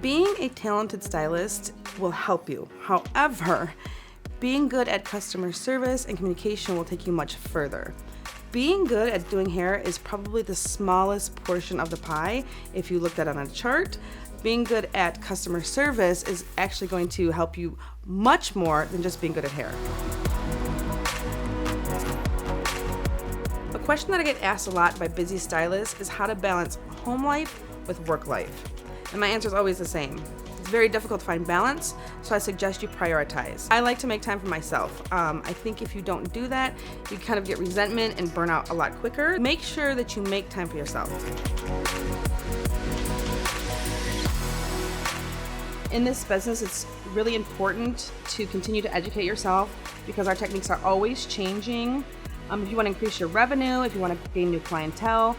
Being a talented stylist will help you. However, being good at customer service and communication will take you much further. Being good at doing hair is probably the smallest portion of the pie if you looked at it on a chart. Being good at customer service is actually going to help you much more than just being good at hair. A question that I get asked a lot by busy stylists is how to balance home life with work life. And my answer is always the same. It's very difficult to find balance, so I suggest you prioritize. I like to make time for myself. I think if you don't do that, you kind of get resentment and burn out a lot quicker. Make sure that you make time for yourself. In this business, it's really important to continue to educate yourself because our techniques are always changing. If you want to increase your revenue, if you want to gain new clientele,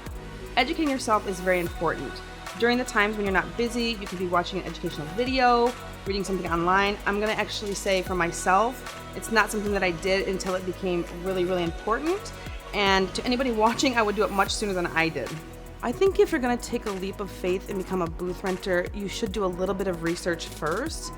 educating yourself is very important. During the times when you're not busy, you could be watching an educational video, reading something online. I'm going to actually say for myself, it's not something that I did until it became really, really important. And to anybody watching, I would do it much sooner than I did. I think if you're going to take a leap of faith and become a booth renter, you should do a little bit of research first.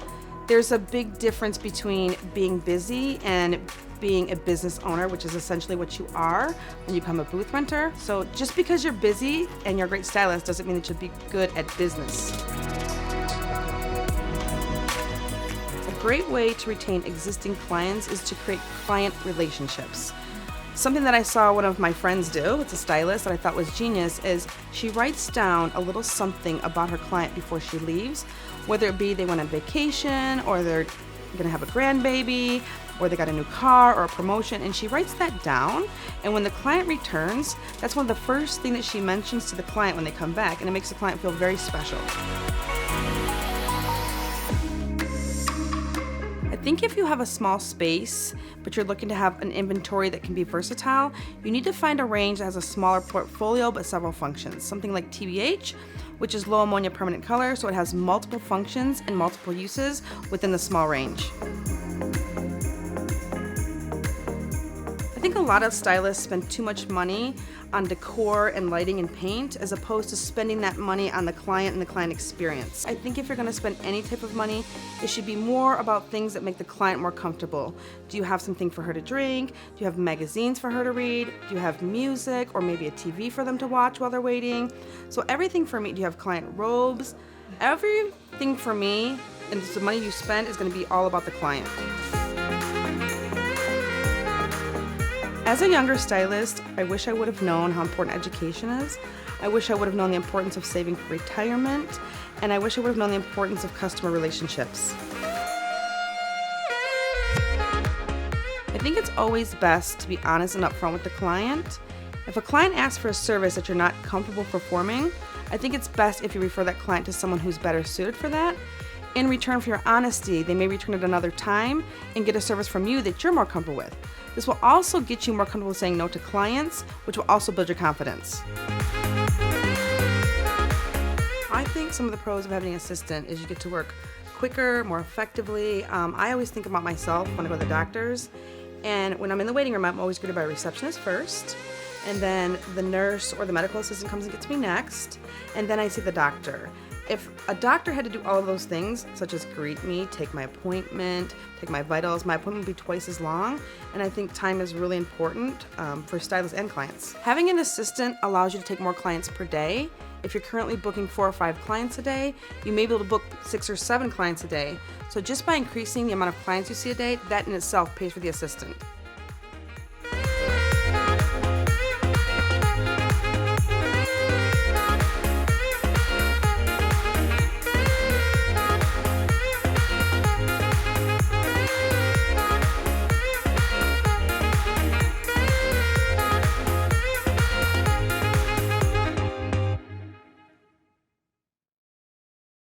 There's a big difference between being busy and being a business owner, which is essentially what you are when you become a booth renter. So just because you're busy and you're a great stylist doesn't mean that you'll be good at business. A great way to retain existing clients is to create client relationships. Something that I saw one of my friends do, it's a stylist that I thought was genius, is she writes down a little something about her client before she leaves, whether it be they went on vacation or they're gonna have a grandbaby or they got a new car or a promotion, and she writes that down, and when the client returns, that's one of the first things that she mentions to the client when they come back, and it makes the client feel very special. I think if you have a small space, but you're looking to have an inventory that can be versatile, you need to find a range that has a smaller portfolio but several functions. Something like TBH, which is low ammonia permanent color, so it has multiple functions and multiple uses within the small range. I think a lot of stylists spend too much money on decor and lighting and paint as opposed to spending that money on the client and the client experience. I think if you're going to spend any type of money, it should be more about things that make the client more comfortable. Do you have something for her to drink? Do you have magazines for her to read? Do you have music or maybe a TV for them to watch while they're waiting? So everything for me, do you have client robes? Everything for me, and the money you spend is going to be all about the client. As a younger stylist, I wish I would have known how important education is. I wish I would have known the importance of saving for retirement, and I wish I would have known the importance of customer relationships. I think it's always best to be honest and upfront with the client. If a client asks for a service that you're not comfortable performing, I think it's best if you refer that client to someone who's better suited for that. In return for your honesty, they may return at another time and get a service from you that you're more comfortable with. This will also get you more comfortable saying no to clients, which will also build your confidence. I think some of the pros of having an assistant is you get to work quicker, more effectively. I always think about myself when I go to the doctors, and when I'm in the waiting room, I'm always greeted by a receptionist first, and then the nurse or the medical assistant comes and gets me next, and then I see the doctor. If a doctor had to do all of those things, such as greet me, take my appointment, take my vitals, my appointment would be twice as long, and I think time is really important for stylists and clients. Having an assistant allows you to take more clients per day. If you're currently booking 4 or 5 clients a day, you may be able to book 6 or 7 clients a day. So just by increasing the amount of clients you see a day, that in itself pays for the assistant.